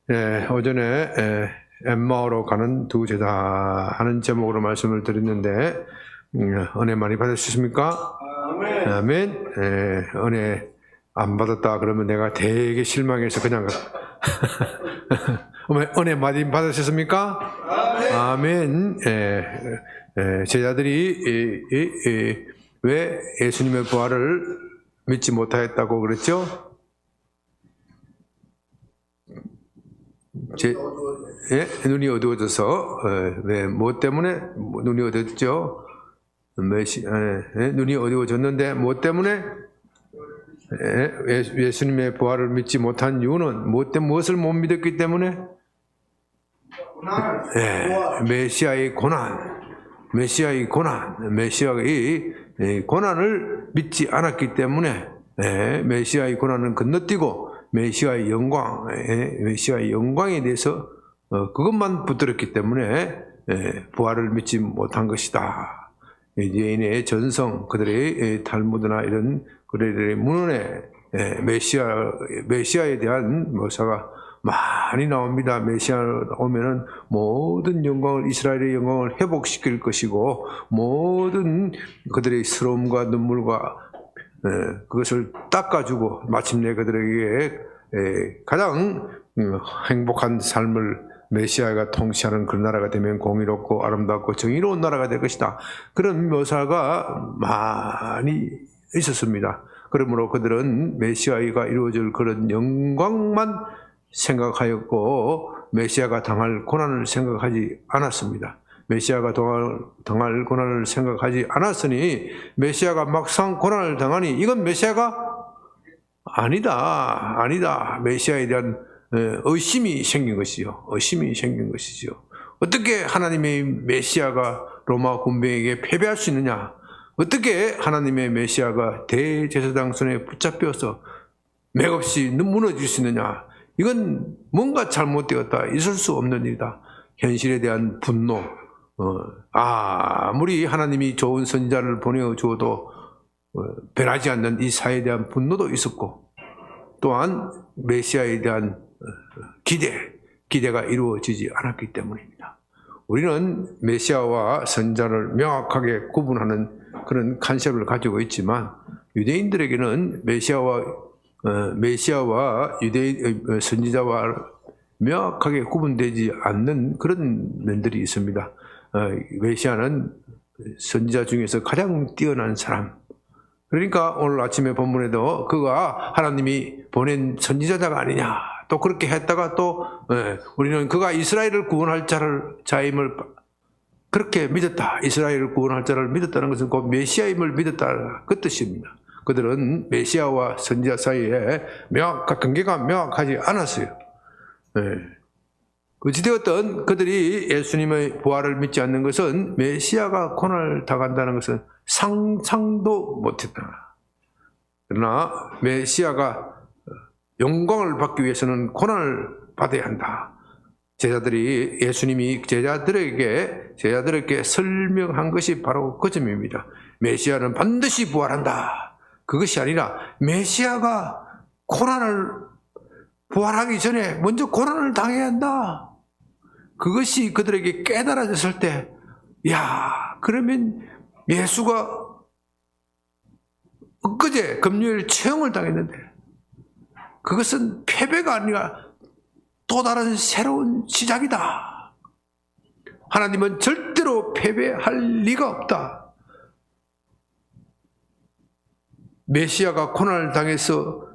오전에 엠마오로 가는 두 제자 하는 제목으로 말씀을 드렸는데 은혜 많이 받으셨습니까? 아멘. 아멘. 은혜 안 받았다 그러면 내가 되게 실망해서 그냥 은혜 많이 받으셨습니까? 아멘. 제자들이 왜 예수님의 부활을 믿지 못하였다고 그랬죠? 눈이 어두워져서 왜 무엇 때문에 눈이 어두워졌죠? 눈이 어두워졌는데 무엇 때문에? 예수님의 부활을 믿지 못한 이유는 무엇을 못 믿었기 때문에? 메시아의 고난을 믿지 않았기 때문에 메시아의 고난은 건너뛰고 메시아의 영광에 대해서 그것만 붙들었기 때문에 부활을 믿지 못한 것이다. 유대인의 전성, 그들의 탈무드나 이런 그들의 문헌에 메시아에 대한 묘사가 많이 나옵니다. 메시아 오면은 모든 영광을, 이스라엘의 영광을 회복시킬 것이고 모든 그들의 스러움과 눈물과 그것을 닦아주고 마침내 그들에게 가장 행복한 삶을 메시아가 통치하는 그런 나라가 되면 공의롭고 아름답고 정의로운 나라가 될 것이다. 그런 묘사가 많이 있었습니다. 그러므로 그들은 메시아가 이루어질 그런 영광만 생각하였고 메시아가 당할 고난을 생각하지 않았습니다. 메시아가 당할 고난을 생각하지 않았으니 메시아가 막상 고난을 당하니 이건 메시아가 아니다. 메시아에 대한 의심이 생긴 것이죠. 어떻게 하나님의 메시아가 로마 군병에게 패배할 수 있느냐? 어떻게 하나님의 메시아가 대제사장 손에 붙잡혀서 맥없이 무너질 수 있느냐? 이건 뭔가 잘못되었다. 있을 수 없는 일이다. 현실에 대한 분노. 아무리 하나님이 좋은 선지자를 보내주어도 변하지 않는 이 사회에 대한 분노도 있었고 또한 메시아에 대한 기대가 이루어지지 않았기 때문입니다. 우리는 메시아와 선지자를 명확하게 구분하는 그런 컨셉을 가지고 있지만 유대인들에게는 메시아와 유대인 선지자와 명확하게 구분되지 않는 그런 면들이 있습니다. 메시아는 선지자 중에서 가장 뛰어난 사람. 그러니까 오늘 아침에 본문에도 그가 하나님이 보낸 선지자가 아니냐. 또 그렇게 했다가 또 우리는 그가 이스라엘을 구원할 자임을 그렇게 믿었다. 이스라엘을 구원할 자를 믿었다는 것은 곧 메시아임을 믿었다. 그 뜻입니다. 그들은 메시아와 선지자 사이에 관계가 명확하지 않았어요. 어찌되었든 그들이 예수님의 부활을 믿지 않는 것은 메시아가 고난을 당한다는 것은 상상도 못했다. 그러나 메시아가 영광을 받기 위해서는 고난을 받아야 한다. 제자들이 예수님이 제자들에게 설명한 것이 바로 그 점입니다. 메시아는 반드시 부활한다. 그것이 아니라 메시아가 부활하기 전에 먼저 고난을 당해야 한다. 그것이 그들에게 깨달아졌을 때, 그러면 예수가 엊그제 금요일 처형을 당했는데 그것은 패배가 아니라 또 다른 새로운 시작이다. 하나님은 절대로 패배할 리가 없다. 메시아가 고난을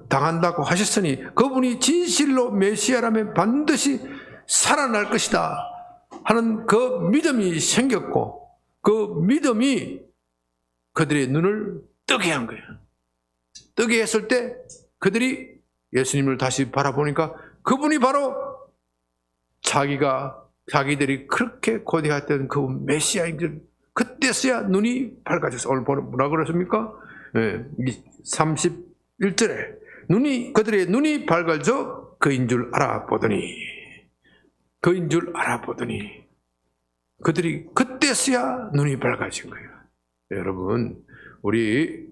당한다고 하셨으니 그분이 진실로 메시아라면 반드시 살아날 것이다 하는 그 믿음이 생겼고 그 믿음이 그들의 눈을 뜨게 한 거예요. 뜨게 했을 때 그들이 예수님을 다시 바라보니까 그분이 바로 자기들이 그렇게 고대했던 그 메시아인 줄 그때서야 눈이 밝아졌어. 오늘 뭐라 그랬습니까? 31절에 그들의 눈이 밝아져 그인 줄 알아보더니 그들이 그때서야 눈이 밝아진 거예요. 여러분, 우리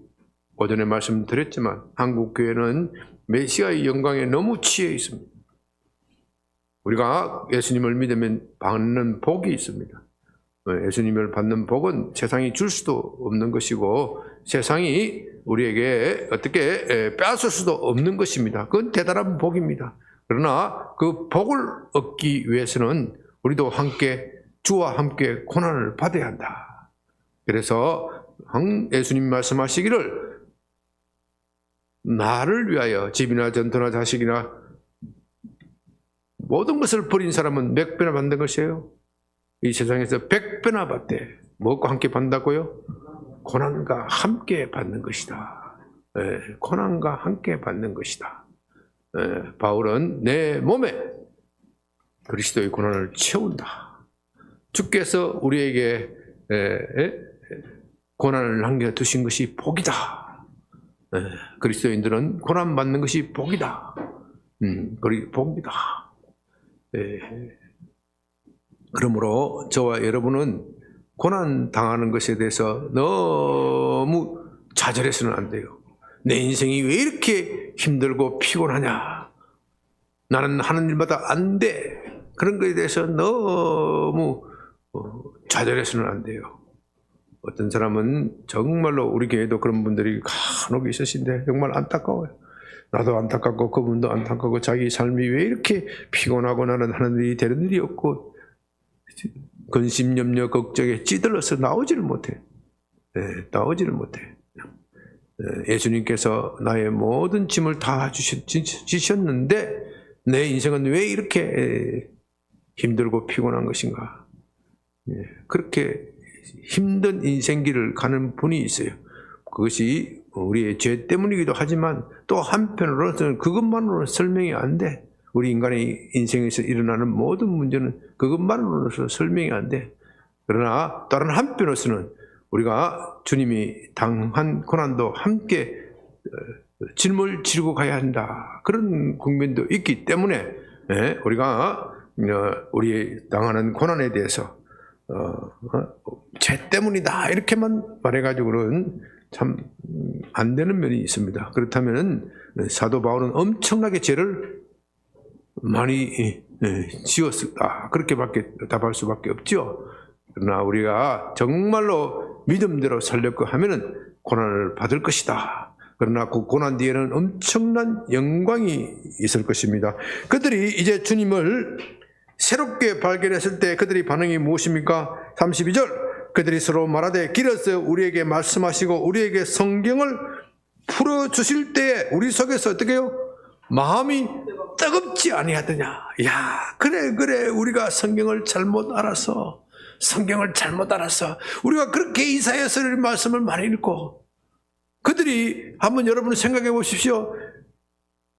오전에 말씀드렸지만 한국교회는 메시아의 영광에 너무 취해 있습니다. 우리가 예수님을 믿으면 받는 복이 있습니다. 예수님을 받는 복은 세상이 줄 수도 없는 것이고 세상이 우리에게 어떻게 빼앗을 수도 없는 것입니다. 그건 대단한 복입니다. 그러나 그 복을 얻기 위해서는 우리도 함께 주와 함께 고난을 받아야 한다. 그래서 예수님 말씀하시기를 나를 위하여 집이나 전토나 자식이나 모든 것을 버린 사람은 몇 배나 받는 것이에요? 이 세상에서 100배나 받대. 뭐과 함께 받는다고요? 고난과 함께 받는 것이다. 고난과 함께 받는 것이다. 바울은 내 몸에 그리스도의 고난을 채운다. 주께서 우리에게 고난을 남겨두신 것이 복이다. 그리스도인들은 고난 받는 것이 복이다. 복이다. 그러므로 저와 여러분은 고난 당하는 것에 대해서 너무 좌절해서는 안 돼요. 내 인생이 왜 이렇게 힘들고 피곤하냐? 나는 하는 일마다 안 돼. 그런 것에 대해서 너무 좌절해서는 안 돼요. 어떤 사람은 정말로 우리 교회도 그런 분들이 간혹 있으신데 정말 안타까워요. 나도 안타깝고 그분도 안타깝고 자기 삶이 왜 이렇게 피곤하고 나는 하는 일이 되는 일이 없고 근심, 염려, 걱정에 찌들어서 나오지를 못해. 나오지를 못해. 예수님께서 나의 모든 짐을 다 지셨는데 내 인생은 왜 이렇게 힘들고 피곤한 것인가. 그렇게 힘든 인생길을 가는 분이 있어요. 그것이 우리의 죄 때문이기도 하지만 또 한편으로는 그것만으로는 설명이 안 돼. 우리 인간의 인생에서 일어나는 모든 문제는 그것만으로는 설명이 안 돼. 그러나 다른 한편으로서는 우리가 주님이 당한 고난도 함께 짊을 지르고 가야 한다. 그런 국면도 있기 때문에 우리가 우리 당하는 고난에 대해서 죄 때문이다 이렇게만 말해가지고는 참 안 되는 면이 있습니다. 그렇다면 사도 바울은 엄청나게 죄를 많이 지었다. 그렇게밖에 답할 수밖에 없죠. 그러나 우리가 정말로 믿음대로 살려고 하면은 고난을 받을 것이다. 그러나 그 고난 뒤에는 엄청난 영광이 있을 것입니다. 그들이 이제 주님을 새롭게 발견했을 때 그들의 반응이 무엇입니까? 32절 그들이 서로 말하되 길에서 우리에게 말씀하시고 우리에게 성경을 풀어주실 때에 우리 속에서 어떻게 해요? 마음이 뜨겁지 아니하더냐. 야, 그래 우리가 성경을 잘못 알았어. 우리가 그렇게 이사야서의 말씀을 많이 읽고 그들이 한번 여러분 생각해 보십시오.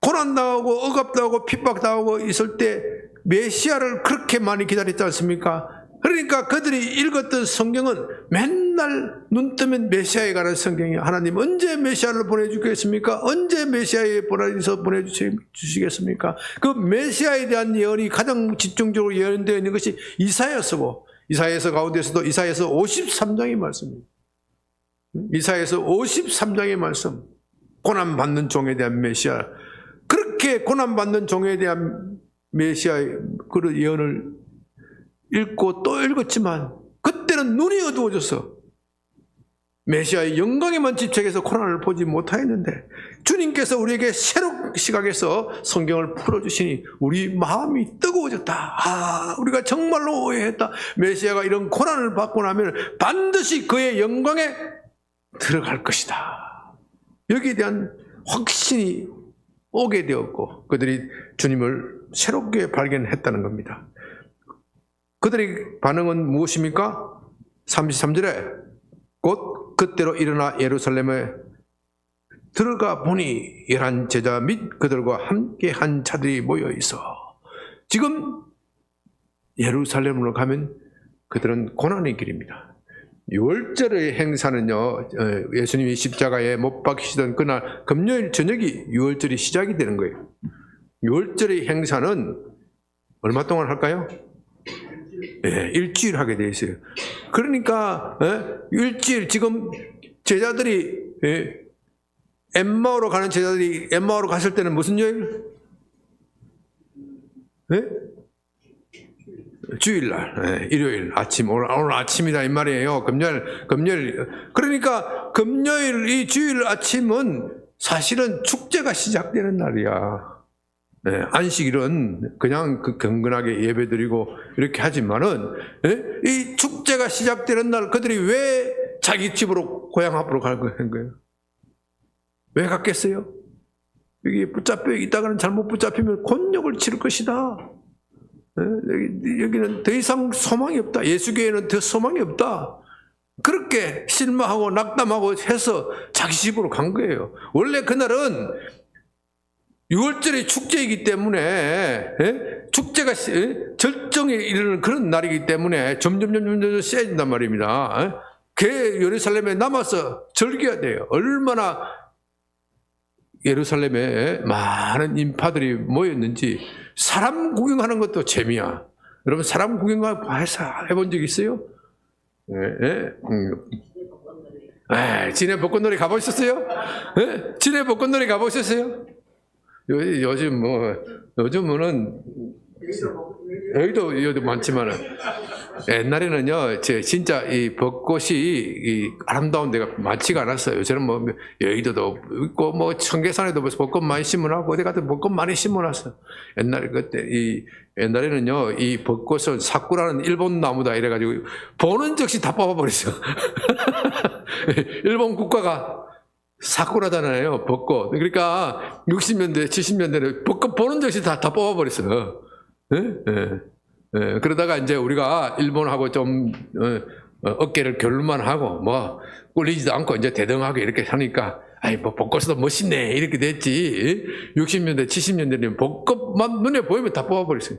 고난당하고 억압당하고 핍박당하고 있을 때 메시아를 그렇게 많이 기다렸지 않습니까? 그러니까 그들이 읽었던 성경은 맨날 눈 뜨면 메시아에 관한 성경이에요. 하나님 언제 메시아를 보내주겠습니까? 언제 메시아에 보내주시겠습니까? 그 메시아에 대한 예언이 가장 집중적으로 예언되어 있는 것이 이사야서고 이사야서 가운데서도 이사야서 53장의 말씀입니다. 이사야서 53장의 말씀 고난받는 종에 대한 메시아 그렇게 고난받는 종에 대한 메시아의 그 예언을 읽고 또 읽었지만 그때는 눈이 어두워져서 메시아의 영광에만 집착해서 고난을 보지 못하였는데 주님께서 우리에게 새로운 시각에서 성경을 풀어주시니 우리 마음이 뜨거워졌다. 우리가 정말로 오해했다. 메시아가 이런 고난을 받고 나면 반드시 그의 영광에 들어갈 것이다. 여기에 대한 확신이 오게 되었고 그들이 주님을 새롭게 발견했다는 겁니다. 그들의 반응은 무엇입니까? 33절에 곧 그때로 일어나 예루살렘에 들어가 보니 11 제자 및 그들과 함께 한 자들이 모여 있어. 지금 예루살렘으로 가면 그들은 고난의 길입니다. 유월절의 행사는요, 예수님이 십자가에 못 박히시던 그날 금요일 저녁이 유월절이 시작이 되는 거예요. 유월절의 행사는 얼마 동안 할까요? 일주일 하게 돼 있어요. 그러니까 일주일 지금 제자들이 엠마오로 가는 제자들이 엠마오로 갔을 때는 무슨 요일? 주일날, 일요일 아침, 오늘 아침이다 이 말이에요. 금요일. 그러니까 금요일 이 주일 아침은 사실은 축제가 시작되는 날이야. 안식일은 그냥 경건하게 예배드리고 이렇게 하지만은, 이 축제가 시작되는 날 그들이 왜 자기 집으로 고향 앞으로 가는 거예요? 왜 갔겠어요? 여기 붙잡혀 있다가는 잘못 붙잡히면 곤욕을 치를 것이다. 여기는 더 이상 소망이 없다. 예수교회는 더 소망이 없다. 그렇게 실망하고 낙담하고 해서 자기 집으로 간 거예요. 원래 그날은 6월절의 축제이기 때문에, 축제가 절정에 이르는 그런 날이기 때문에 점점 세진단 말입니다. 그 예루살렘에 남아서 즐겨야 돼요. 얼마나 예루살렘에 많은 인파들이 모였는지. 사람 구경하는 것도 재미야. 여러분 사람 구경해본 적 있어요? 진해 벚꽃놀이 가보셨어요? 진해 벚꽃놀이 가보셨어요? 요즘은 여기도 많지만은 옛날에는요, 진짜 이 벚꽃이 이 아름다운 데가 많지가 않았어요. 요새는 뭐 여의도도 있고 뭐 청계산에도 벚꽃 많이 심어놨고 어디 가도 벚꽃 많이 심어놨어. 옛날에는요, 이 벚꽃을 사쿠라는 일본 나무다 이래가지고 보는 즉시 다 뽑아버렸어. 일본 국가가 사쿠라잖아요, 벚꽃. 그러니까 60년대, 70년대는 벚꽃 보는 즉시 다 뽑아버렸어. 그러다가 이제 우리가 일본하고 좀 어깨를 겨룰만 하고 뭐 꿀리지도 않고 이제 대등하게 이렇게 하니까 뭐 벚꽃도 멋있네 이렇게 됐지. 60년대, 70년대는 벚꽃만 눈에 보이면 다 뽑아버렸어요.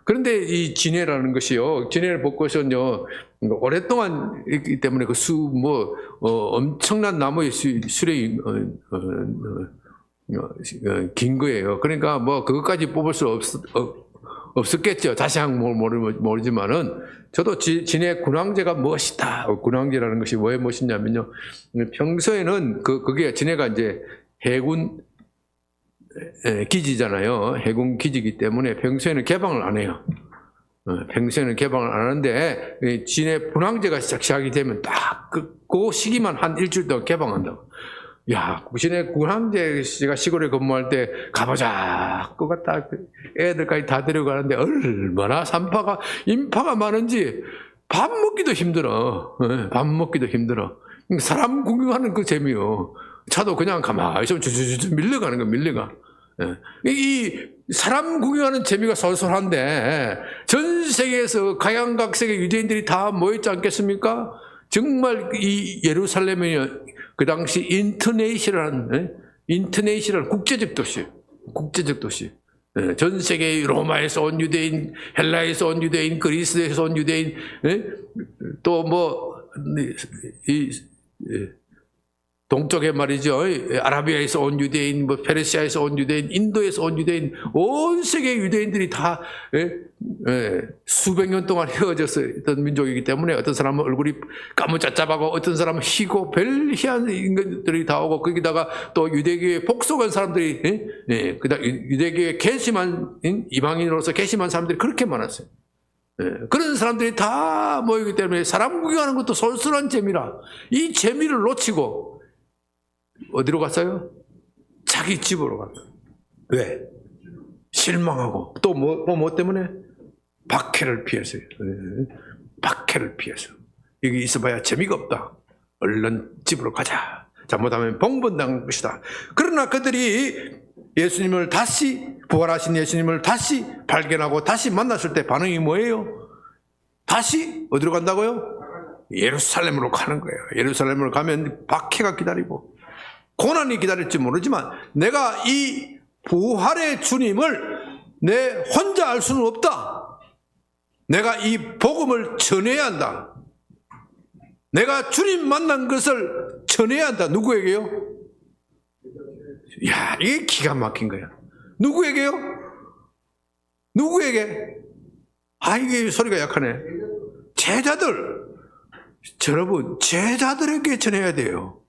그런데 이 진해라는 것이요, 진해 벚꽃은요 오랫동안 있기 때문에 그 엄청난 나무의 수령이 긴 거예요. 그러니까 뭐 그것까지 뽑을 수 없었겠죠. 자세한 모르지만은 저도 진해 군왕제가 멋있다. 군왕제라는 것이 왜 멋있냐면요, 평소에는 그게 진해가 이제 해군 기지잖아요. 해군 기지이기 때문에 평소에는 개방을 안 해요. 평소에는 개방을 안 하는데 진해 군왕제가 시작이 되면 딱 그 시기만 한 일주일 동안 개방한다고. 야, 진해 군왕제 씨가 시골에 근무할 때 가보자. 그거 딱 애들까지 다 데려가는데 얼마나 인파가 많은지 밥 먹기도 힘들어. 밥 먹기도 힘들어. 사람 구경하는 그 재미요. 차도 그냥 가만히 좀 밀려가는 거, 밀려가. 이 사람 구경하는 재미가 솔솔한데 전 세계에서 각양각색의 유대인들이 다 모였지 않겠습니까? 정말 이 예루살렘이 그 당시 인터내셔널 국제적 도시. 전 세계 로마에서 온 유대인, 헬라에서 온 유대인, 그리스에서 온 유대인, 또 동쪽에 말이죠, 아라비아에서 온 유대인, 페르시아에서 온 유대인, 인도에서 온 유대인, 온 세계 유대인들이 다 수백 년 동안 헤어져서 있던 민족이기 때문에 어떤 사람은 얼굴이 까무잡잡하고 어떤 사람은 희고 별 희한 인간들이 다 오고, 거기다가 또 유대교에 복속한 사람들이, 그다음 유대교에 이방인으로서 개심한 사람들이 그렇게 많았어요. 그런 사람들이 다 모이기 때문에 사람 구경하는 것도 솔솔한 재미라. 이 재미를 놓치고 어디로 갔어요? 자기 집으로 갔어요. 왜? 실망하고 또 뭐 때문에? 박해를 피해서요. 박해를 피해서. 여기 있어봐야 재미가 없다. 얼른 집으로 가자. 잘못하면 봉변당할 것이다. 그러나 그들이 예수님을 부활하신 예수님을 다시 발견하고 다시 만났을 때 반응이 뭐예요? 다시 어디로 간다고요? 예루살렘으로 가는 거예요. 예루살렘으로 가면 박해가 기다리고 고난이 기다릴지 모르지만 내가 이 부활의 주님을 내 혼자 알 수는 없다. 내가 이 복음을 전해야 한다. 내가 주님 만난 것을 전해야 한다. 누구에게요? 야, 이게 기가 막힌 거야. 누구에게요? 누구에게? 이게 소리가 약하네. 제자들. 여러분, 제자들에게 전해야 돼요.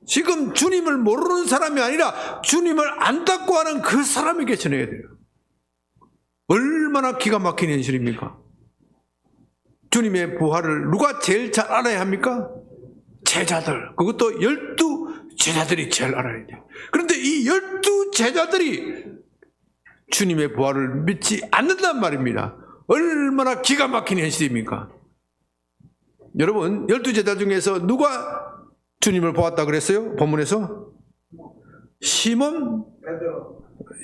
지금 주님을 모르는 사람이 아니라 주님을 안다고 하는 그 사람에게 전해야 돼요. 얼마나 기가 막힌 현실입니까? 주님의 부활을 누가 제일 잘 알아야 합니까? 제자들. 그것도 12제자들이 제일 알아야 돼요. 그런데 이 12제자들이 주님의 부활을 믿지 않는단 말입니다. 얼마나 기가 막힌 현실입니까? 여러분, 12제자 중에서 누가 주님을 보았다 그랬어요? 본문에서? 시몬.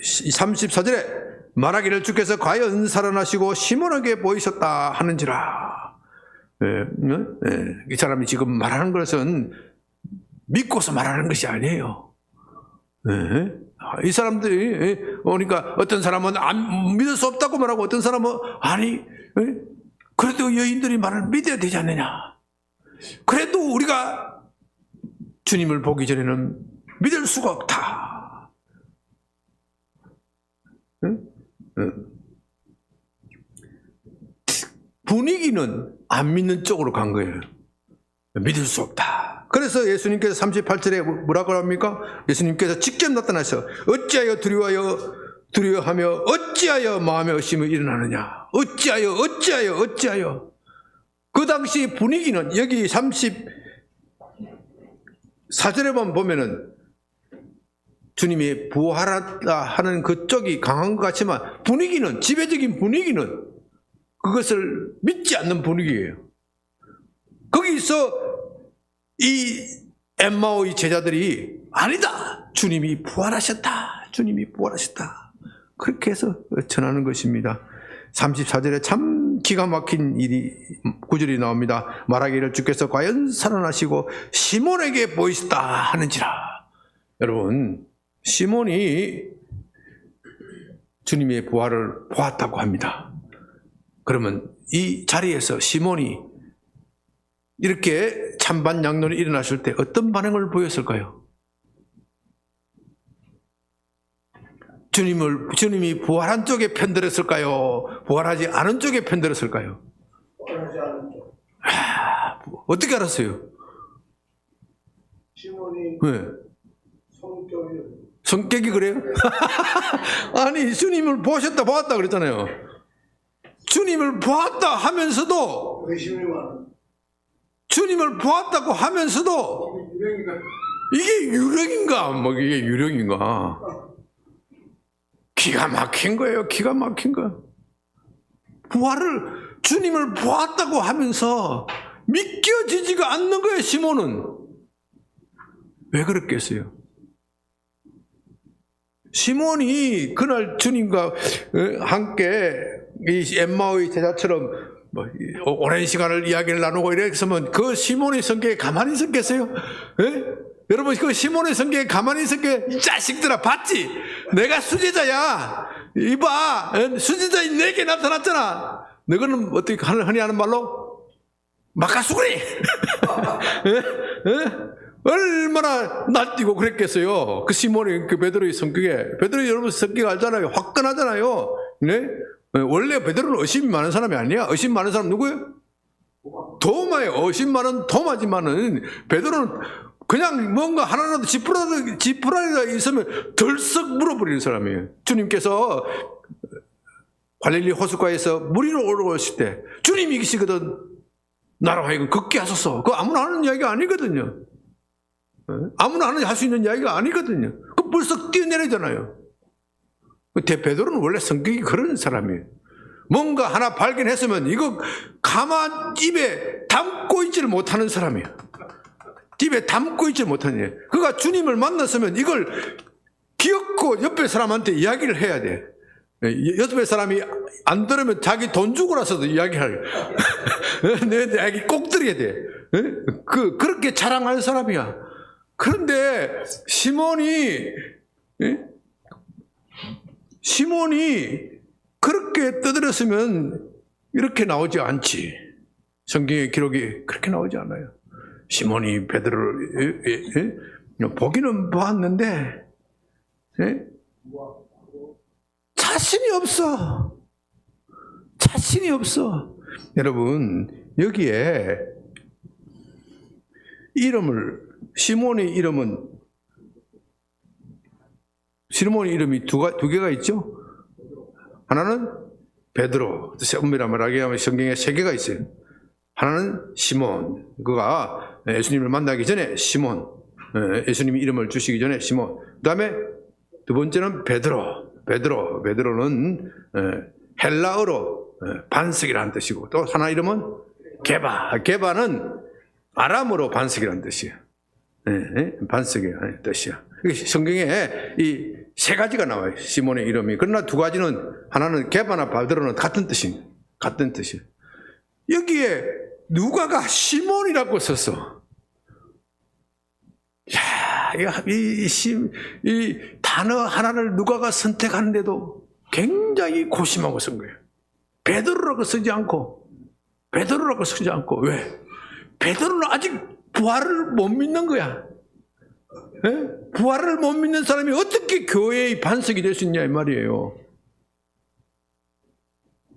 34절에 말하기를 주께서 과연 살아나시고 시몬에게 보이셨다 하는지라. 이 사람이 지금 말하는 것은 믿고서 말하는 것이 아니에요. 이 사람들이 그러니까 어떤 사람은 안 믿을 수 없다고 말하고 어떤 사람은 아니 그래도 여인들이 말을 믿어야 되지 않느냐. 그래도 우리가 주님을 보기 전에는 믿을 수가 없다. 분위기는 안 믿는 쪽으로 간 거예요. 믿을 수 없다. 그래서 예수님께서 38절에 뭐라고 합니까? 예수님께서 직접 나타나서 어찌하여 두려워하며 어찌하여 마음에 의심이 일어나느냐. 어찌하여 그 당시 분위기는 여기 34절에만 보면은 주님이 부활하다 하는 그쪽이 강한 것 같지만 분위기는, 지배적인 분위기는 그것을 믿지 않는 분위기예요. 거기서 이 엠마오의 제자들이 아니다. 주님이 부활하셨다. 그렇게 해서 전하는 것입니다. 34절에 참 기가 막힌 구절이 나옵니다. 말하기를 주께서 과연 살아나시고 시몬에게 보이셨다 하는지라. 여러분, 시몬이 주님의 부활을 보았다고 합니다. 그러면 이 자리에서 시몬이 이렇게 찬반양론이 일어났을 때 어떤 반응을 보였을까요? 주님이 부활한 쪽에 편들었을까요? 부활하지 않은 쪽에 편들었을까요? 부활하지 않은 쪽. 어떻게 알았어요? 시몬이 네. 성격이 그래요? 아니, 주님을 보았다 그랬잖아요. 주님을 보았다 하면서도 의심이 많아. 주님을 보았다고 하면서도 이게 유령인가? 이게 유령인가? 기가 막힌 거예요. 주님을 보았다고 하면서 믿겨지지가 않는 거예요. 시몬은. 왜 그랬겠어요? 시몬이 그날 주님과 함께 이 엠마오의 제자처럼 오랜 시간을 이야기를 나누고 이랬으면 그 시몬의 성격에 가만히 있었겠어요? 여러분, 그 시몬의 성격에 가만히 있었게? 이 자식들아, 봤지? 내가 수제자야. 이봐, 수제자인 내게 나타났잖아. 너희는 어떻게 흔히 하는 말로? 막가수구리. 얼마나 날뛰고 그랬겠어요. 그 시몬이, 그 베드로의 성격에. 베드로 여러분 성격 알잖아요. 화끈하잖아요. 네? 원래 베드로는 의심이 많은 사람이 아니야. 의심 많은 사람 누구예요? 도마예요. 의심 많은 도마지만은 베드로는 그냥 뭔가 하나라도 지푸라기가 있으면 덜썩 물어버리는 사람이에요. 주님께서 갈릴리 호숫가에서 무리로 올라오실 때 주님이 계시거든 나로 하여금 걷게 하소서. 그거 아무나 하는 이야기가 아니거든요. 아무나 할 수 있는 이야기가 아니거든요. 그 벌써 뛰어내리잖아요. 베드로는 원래 성격이 그런 사람이에요. 뭔가 하나 발견했으면 이거 가만 입에 담고 있지를 못하는 사람이에요. 입에 담고 있지 못하는 일. 그가 주님을 만났으면 이걸 기억고 옆에 사람한테 이야기를 해야 돼. 옆에 사람이 안 들으면 자기 돈 주고라서도 이야기할. 내 이야기 꼭 들어야 돼. 그렇게 자랑하는 사람이야. 그런데 시몬이 그렇게 떠들었으면 이렇게 나오지 않지. 성경의 기록이 그렇게 나오지 않아요. 시몬이 베드로를 보기는 보았는데 자신이 없어. 여러분, 여기에 시몬의 이름이 두 개가 있죠. 하나는 베드로, 엄밀히 말하면 성경에 세 개가 있어요. 하나는 시몬, 그가 예수님을 만나기 전에 시몬, 예수님이 이름을 주시기 전에 시몬. 그 다음에 두 번째는 베드로는 헬라어로 반석이라는 뜻이고, 또 하나 이름은 게바는 아람어로 반석이라는 뜻이에요. 반석이라는 뜻이야. 성경에 이 세 가지가 나와요. 시몬의 이름이. 그러나 두 가지는, 하나는 게바나 베드로는 같은 뜻입니다. 같은 뜻이에요. 여기에 누가가 시몬이라고 썼어. 야, 이 단어 하나를 누가가 선택하는데도 굉장히 고심하고 쓴 거예요. 베드로라고 쓰지 않고, 왜? 베드로는 아직 부활을 못 믿는 거야. 부활을 못 믿는 사람이 어떻게 교회의 반석이 될 수 있냐 이 말이에요.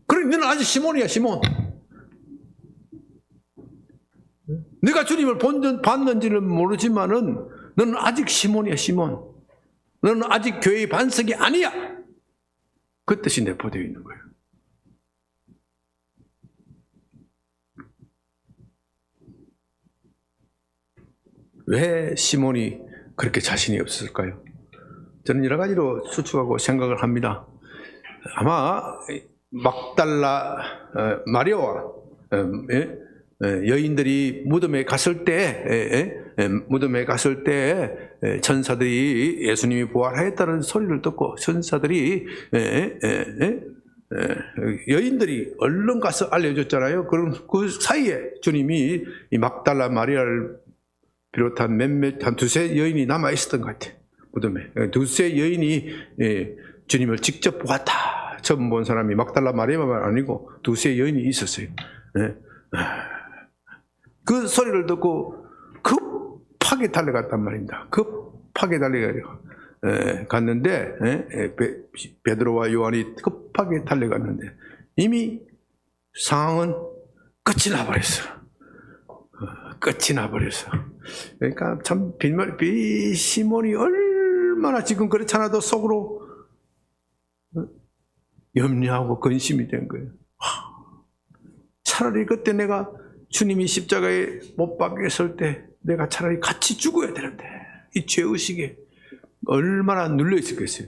그러니 너는 아직 시몬이야, 시몬. 네가 주님을 봤는지는 모르지만은 너는 아직 시몬이야, 시몬. 너는 아직 교회의 반석이 아니야. 그 뜻이 내포되어 있는 거예요. 왜 시몬이 그렇게 자신이 없었을까요? 저는 여러 가지로 추측하고 생각을 합니다. 아마 막달라 마리아와 여인들이 무덤에 갔을 때 천사들이 예수님이 부활하였다는 소리를 듣고 천사들이 여인들이 얼른 가서 알려줬잖아요. 그럼 그 사이에 주님이 이 막달라 마리아를 비롯한 한 두세 여인이 남아 있었던 것 같아요. 무덤에 두세 여인이 주님을 직접 보았다. 처음 본 사람이 막달라 마리아만 아니고 두세 여인이 있었어요. 그 소리를 듣고 급하게 달려갔단 말입니다. 급하게 달려갔는데 베드로와 요한이 급하게 달려갔는데 이미 상황은 끝이 나버렸어. 그러니까 참 시몬이 얼마나 지금 그렇잖아도 속으로 염려하고 근심이 된 거예요. 차라리 그때 내가 주님이 십자가에 못 박혔을 때 내가 차라리 같이 죽어야 되는데 이 죄의식에 얼마나 눌려 있었겠어요.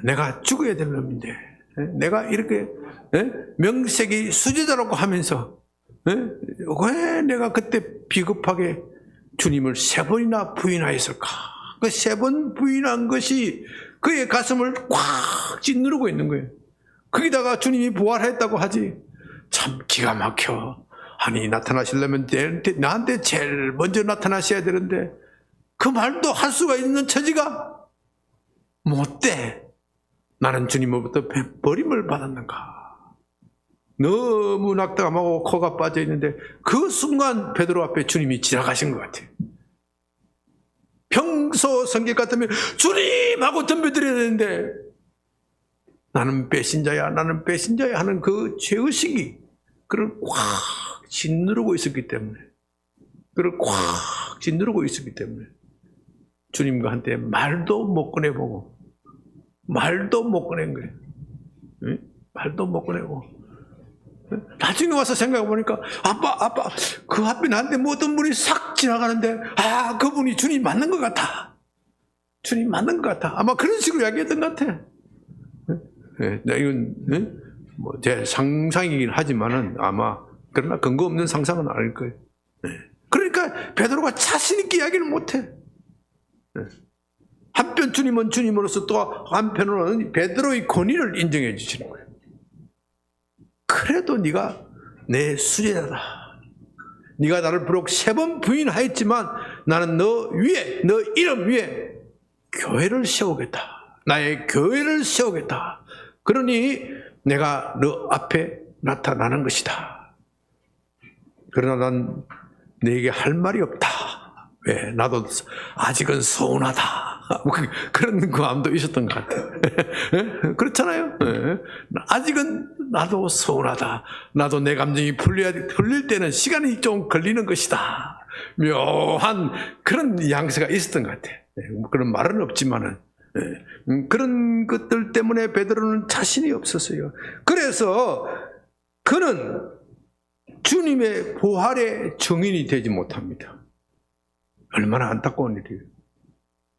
내가 죽어야 될 놈인데 내가 이렇게 명색이 수제자라고 하면서 왜 내가 그때 비겁하게 주님을 3번이나 부인하였을까? 그 3번 부인한 것이 그의 가슴을 꽉 짓누르고 있는 거예요. 거기다가 주님이 부활했다고 하지. 참 기가 막혀. 아니 나타나시려면 나한테 제일 먼저 나타나셔야 되는데 그 말도 할 수가 있는 처지가 못돼. 나는 주님으로부터 버림을 받았는가? 너무 낙담하고 코가 빠져 있는데 그 순간 베드로 앞에 주님이 지나가신 것 같아요. 평소 성격 같으면 주님 하고 덤벼드려야 되는데 나는 배신자야 하는 그 죄의식이 그를 꽉 짓누르고 있었기 때문에 주님과 한테 말도 못 꺼내보고 말도 못 꺼낸 거예요. 말도 못 꺼내고 나중에 와서 생각해보니까 아빠 그 앞에 나한테 뭐 어떤 분이 싹 지나가는데 그분이 주님 맞는 것 같아. 아마 그런 식으로 이야기했던 것 같아. 이건 뭐 제 상상이긴 하지만은 아마 그러나 근거 없는 상상은 아닐 거예요. 그러니까 베드로가 자신 있게 이야기를 못해. 한편 주님은 주님으로서 또 한편으로는 베드로의 권위를 인정해 주시는 거예요. 그래도 네가 내 수제자다. 네가 나를 비록 3번 부인하였지만 나는 너 이름 위에 교회를 세우겠다. 나의 교회를 세우겠다. 그러니 내가 너 앞에 나타나는 것이다. 그러나 난 네게 할 말이 없다. 왜? 나도 아직은 서운하다. 그런 마음도 있었던 것 같아요. 그렇잖아요. 아직은 나도 서운하다. 나도 내 감정이 풀릴 때는 시간이 좀 걸리는 것이다. 묘한 그런 양세가 있었던 것 같아요. 그런 말은 없지만은 그런 것들 때문에 베드로는 자신이 없었어요. 그래서 그는 주님의 부활의 증인이 되지 못합니다. 얼마나 안타까운 일이에요.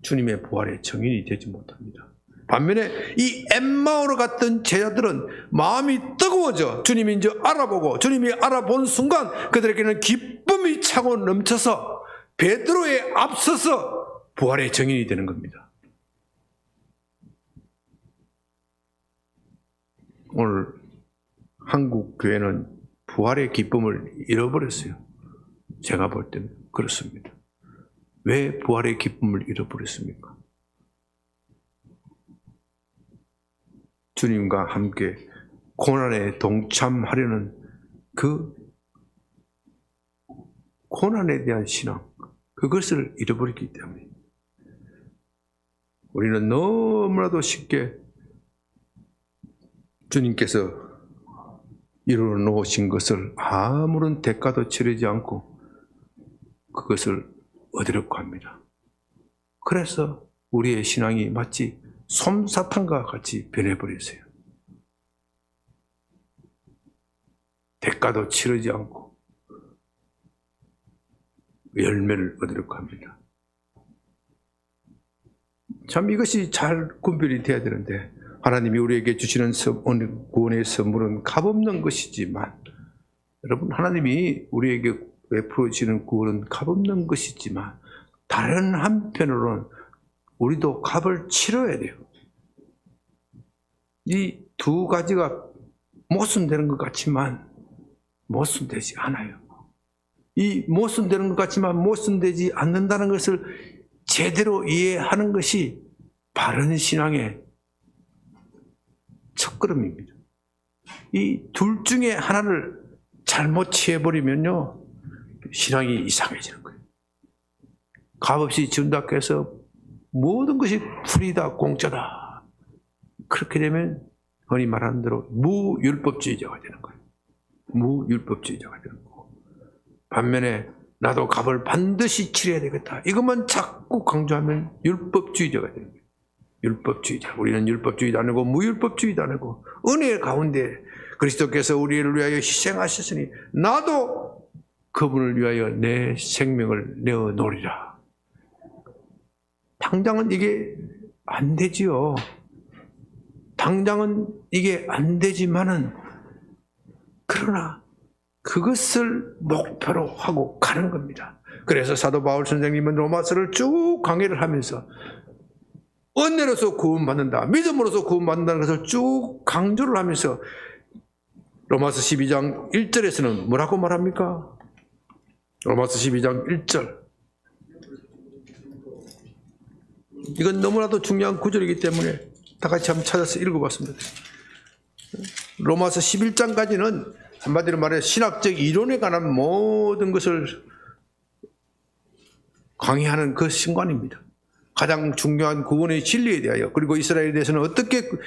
주님의 부활의 증인이 되지 못합니다. 반면에 이 엠마오로 갔던 제자들은 마음이 뜨거워져 주님인 줄 알아보고, 주님이 알아본 순간 그들에게는 기쁨이 차고 넘쳐서 베드로에 앞서서 부활의 증인이 되는 겁니다. 오늘 한국 교회는 부활의 기쁨을 잃어버렸어요. 제가 볼 때는 그렇습니다. 왜 부활의 기쁨을 잃어버렸습니까? 주님과 함께 고난에 동참하려는 그 고난에 대한 신앙, 그것을 잃어버렸기 때문에 우리는 너무나도 쉽게 주님께서 이루어 놓으신 것을 아무런 대가도 치르지 않고 그것을 얻으려고 합니다. 그래서 우리의 신앙이 마치 솜사탕과 같이 변해버렸어요. 대가도 치르지 않고 열매를 얻으려고 합니다. 참 이것이 잘 분별이 돼야 되는데, 하나님이 우리에게 주시는 구원의 선물은 값없는 것이지만, 여러분, 하나님이 우리에게 베풀어 주시는 구원은 값없는 것이지만 다른 한편으로는 우리도 값을 치러야 돼요. 이 두 가지가 모순되는 것 같지만 모순되지 않아요. 이 모순되는 것 같지만 모순되지 않는다는 것을 제대로 이해하는 것이 바른 신앙의 첫걸음입니다. 이 둘 중에 하나를 잘못 취해버리면요, 신앙이 이상해지는 거예요. 값없이 준다고 해서 모든 것이 풀이다, 공짜다. 그렇게 되면 흔히 말하는 대로 무율법주의자가 되는 거예요. 무율법주의자가 되는 거고. 반면에 나도 값을 반드시 치러야 되겠다, 이것만 자꾸 강조하면 율법주의자가 되는 거예요. 율법주의자. 우리는 율법주의도 아니고 무율법주의도 아니고 은혜 가운데 그리스도께서 우리를 위하여 희생하셨으니 나도 그분을 위하여 내 생명을 내어 놓으리라. 당장은 이게 안 되지요. 당장은 이게 안 되지만은, 그러나 그것을 목표로 하고 가는 겁니다. 그래서 사도 바울 선생님은 로마서를 쭉 강의를 하면서 은혜로서 구원받는다, 믿음으로서 구원받는다는 것을 쭉 강조를 하면서 로마서 12장 1절에서는 뭐라고 말합니까? 로마서 12장 1절. 이건 너무나도 중요한 구절이기 때문에 다 같이 한번 찾아서 읽어봤습니다. 로마서 11장까지는 한마디로 말해 신학적 이론에 관한 모든 것을 강의하는 그 신관입니다. 가장 중요한 구원의 진리에 대하여, 그리고 이스라엘에 대해서는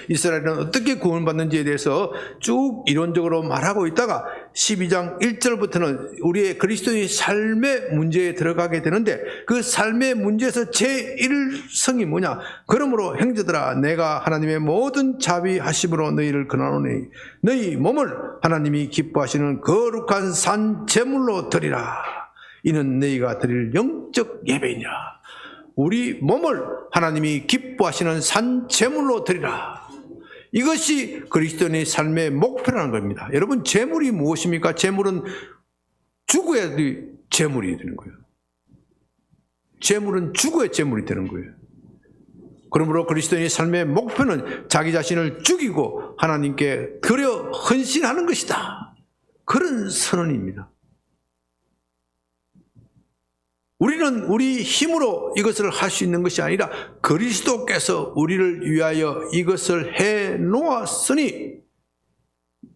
이스라엘은 어떻게 구원받는지에 대해서 쭉 이론적으로 말하고 있다가 12장 1절부터는 우리의 그리스도의 삶의 문제에 들어가게 되는데, 그 삶의 문제에서 제1성이 뭐냐? 그러므로 형제들아, 내가 하나님의 모든 자비하심으로 너희를 권하노니 너희 몸을 하나님이 기뻐하시는 거룩한 산 제물로 드리라. 이는 너희가 드릴 영적 예배이니라. 우리 몸을 하나님이 기뻐하시는 산 제물로 드리라. 이것이 그리스도인의 삶의 목표라는 겁니다. 여러분, 제물이 무엇입니까? 제물은 죽어야 제물이 되는 거예요. 제물은 죽어야 제물이 되는 거예요. 그러므로 그리스도인의 삶의 목표는 자기 자신을 죽이고 하나님께 드려 헌신하는 것이다. 그런 선언입니다. 우리는 우리 힘으로 이것을 할 수 있는 것이 아니라 그리스도께서 우리를 위하여 이것을 해 놓았으니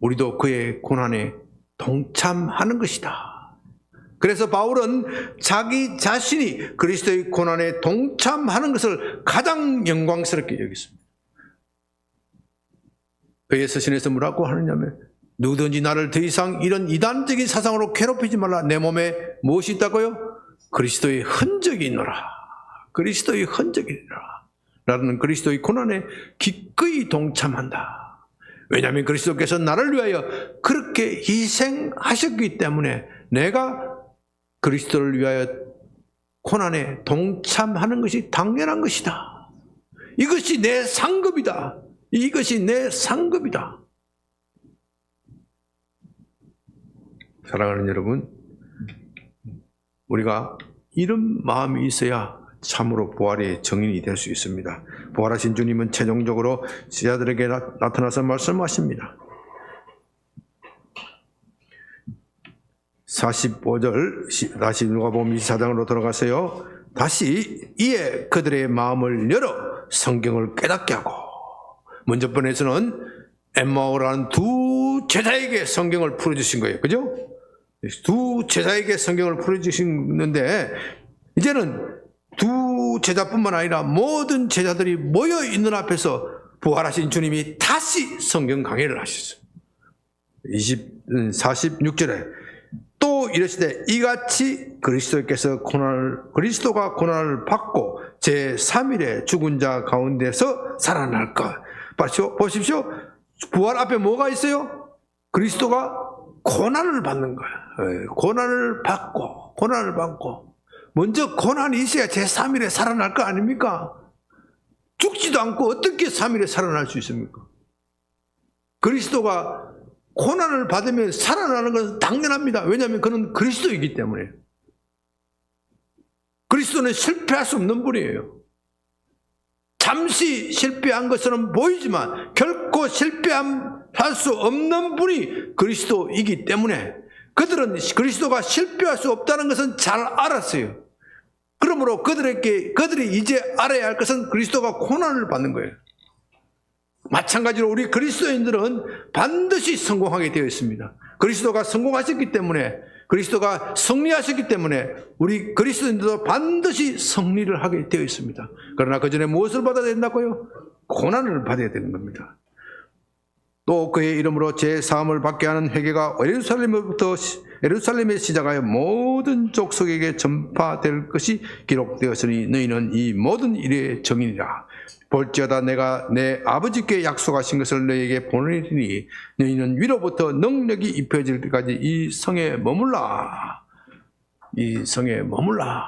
우리도 그의 고난에 동참하는 것이다. 그래서 바울은 자기 자신이 그리스도의 고난에 동참하는 것을 가장 영광스럽게 여겼습니다. 그의 서신에서 뭐라고 하느냐면, 누구든지 나를 더 이상 이런 이단적인 사상으로 괴롭히지 말라. 내 몸에 무엇이 있다고요? 그리스도의 흔적이 있노라. 그리스도의 흔적이 있노라. 나는 그리스도의 고난에 기꺼이 동참한다. 왜냐하면 그리스도께서 나를 위하여 그렇게 희생하셨기 때문에 내가 그리스도를 위하여 고난에 동참하는 것이 당연한 것이다. 이것이 내 상급이다. 이것이 내 상급이다. 사랑하는 여러분, 우리가 이런 마음이 있어야 참으로 부활의 정인이 될 수 있습니다. 부활하신 주님은 최종적으로 제자들에게 나타나서 말씀하십니다. 45절 다시 누가복음 24장으로 돌아가세요. 다시 이에 그들의 마음을 열어 성경을 깨닫게 하고, 먼저 번에서는 엠마오라는 두 제자에게 성경을 풀어주신 거예요. 그죠? 두 제자에게 성경을 풀어주시는데, 이제는 두 제자뿐만 아니라 모든 제자들이 모여 있는 앞에서 부활하신 주님이 다시 성경 강해를 하셨어요. 46절에 또 이르시되 이같이 그리스도가 고난을 받고 제3일에 죽은 자 가운데서 살아날까. 보십시오. 부활 앞에 뭐가 있어요? 그리스도가 고난을 받는 거예요. 고난을 받고 먼저 고난이 있어야 제3일에 살아날 거 아닙니까? 죽지도 않고 어떻게 3일에 살아날 수 있습니까? 그리스도가 고난을 받으면 살아나는 것은 당연합니다. 왜냐하면 그는 그리스도이기 때문에. 그리스도는 실패할 수 없는 분이에요. 잠시 실패한 것처럼 보이지만 결코 실패할 수 없는 분이 그리스도이기 때문에 그들은 그리스도가 실패할 수 없다는 것은 잘 알았어요. 그러므로 그들이 이제 알아야 할 것은 그리스도가 고난을 받는 거예요. 마찬가지로 우리 그리스도인들은 반드시 성공하게 되어 있습니다. 그리스도가 성공하셨기 때문에, 그리스도가 승리하셨기 때문에 우리 그리스도인들도 반드시 승리를 하게 되어 있습니다. 그러나 그 전에 무엇을 받아야 된다고요? 고난을 받아야 되는 겁니다. 또 그의 이름으로 제3을 받게 하는 회개가 예루살렘에 시작하여 모든 족속에게 전파될 것이 기록되었으니 너희는 이 모든 일의 정인이라. 볼지어다 내가 내 아버지께 약속하신 것을 너희에게 보내리니 너희는 위로부터 능력이 입혀질 때까지 이 성에 머물라. 이 성에 머물라.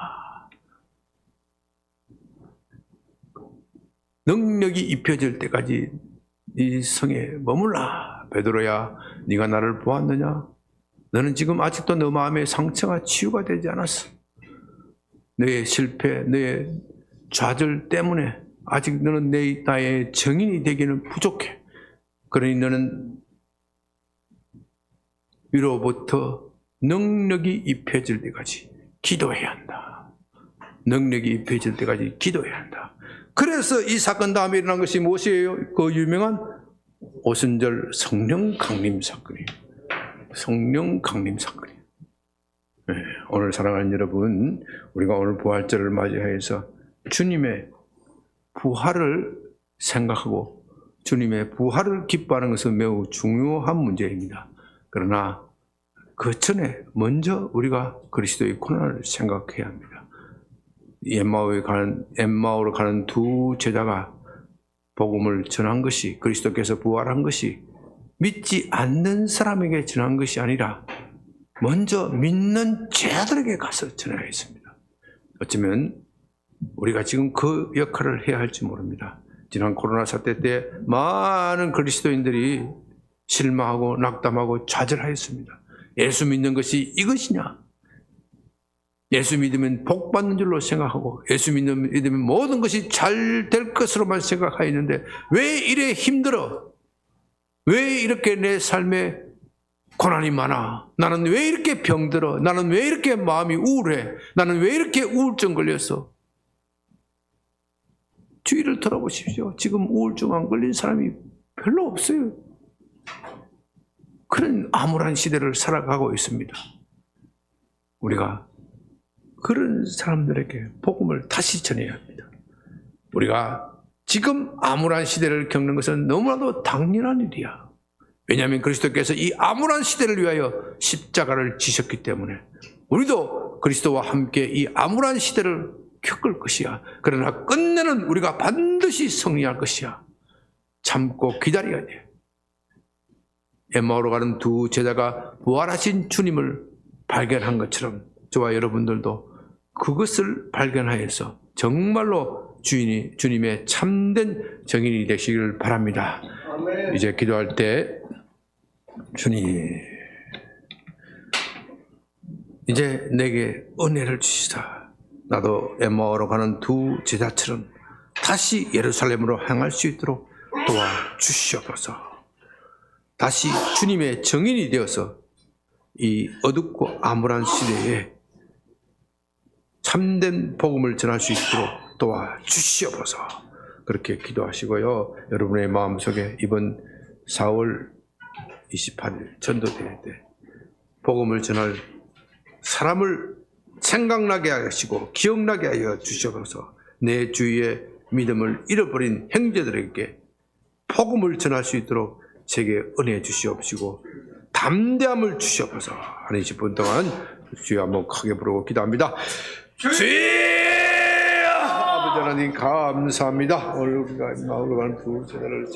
능력이 입혀질 때까지 이 성에 머물라. 베드로야, 네가 나를 보았느냐? 너는 지금 아직도 너 마음의 상처가 치유가 되지 않았어. 너의 실패, 너의 좌절 때문에 아직 너는 나의 정인이 되기는 부족해. 그러니 너는 위로부터 능력이 입혀질 때까지 기도해야 한다. 능력이 입혀질 때까지 기도해야 한다. 그래서 이 사건 다음에 일어난 것이 무엇이에요? 그 유명한 오순절 성령 강림 사건이에요. 성령 강림 사건이에요. 네, 오늘 사랑하는 여러분, 우리가 오늘 부활절을 맞이해서 주님의 부활을 생각하고 주님의 부활을 기뻐하는 것은 매우 중요한 문제입니다. 그러나 그 전에 먼저 우리가 그리스도의 고난을 생각해야 합니다. 엠마오로 가는 두 제자가 복음을 전한 것이, 그리스도께서 부활한 것이 믿지 않는 사람에게 전한 것이 아니라 먼저 믿는 제자들에게 가서 전하였습니다. 어쩌면 우리가 지금 그 역할을 해야 할지 모릅니다. 지난 코로나 사태 때 많은 그리스도인들이 실망하고 낙담하고 좌절하였습니다. 예수 믿는 것이 이것이냐? 예수 믿으면 복 받는 줄로 생각하고 예수 믿으면 모든 것이 잘 될 것으로만 생각하였는데 왜 이래 힘들어? 왜 이렇게 내 삶에 고난이 많아? 나는 왜 이렇게 병들어? 나는 왜 이렇게 마음이 우울해? 나는 왜 이렇게 우울증 걸렸어? 주위를 돌아보십시오. 지금 우울증 안 걸린 사람이 별로 없어요. 그런 암울한 시대를 살아가고 있습니다. 우리가 그런 사람들에게 복음을 다시 전해야 합니다. 우리가 지금 암울한 시대를 겪는 것은 너무나도 당연한 일이야. 왜냐하면 그리스도께서 이 암울한 시대를 위하여 십자가를 지셨기 때문에 우리도 그리스도와 함께 이 암울한 시대를 겪을 것이야. 그러나 끝내는 우리가 반드시 승리할 것이야. 참고 기다려야 돼. 엠마오로 가는 두 제자가 부활하신 주님을 발견한 것처럼 저와 여러분들도 그것을 발견하여서 정말로 주님의 참된 정인이 되시기를 바랍니다. 아멘. 이제 기도할 때 주님 이제 내게 은혜를 주시다. 나도 엠마오로 가는 두 제자처럼 다시 예루살렘으로 향할 수 있도록 도와주시옵소서. 다시 주님의 정인이 되어서 이 어둡고 암울한 시대에 참된 복음을 전할 수 있도록 도와주시옵소서. 그렇게 기도하시고요. 여러분의 마음속에 이번 4월 28일 전도대회 때 복음을 전할 사람을 생각나게 하시고 기억나게 하여 주시옵소서. 내 주위에 믿음을 잃어버린 형제들에게 복음을 전할 수 있도록 제게 은혜 주시옵시고 담대함을 주시옵소서. 한 20분 동안 주여 한번 크게 부르고 기도합니다. 주여! 아버지 하나님 감사합니다. 오늘 우리가 마을로 가는 두 제자를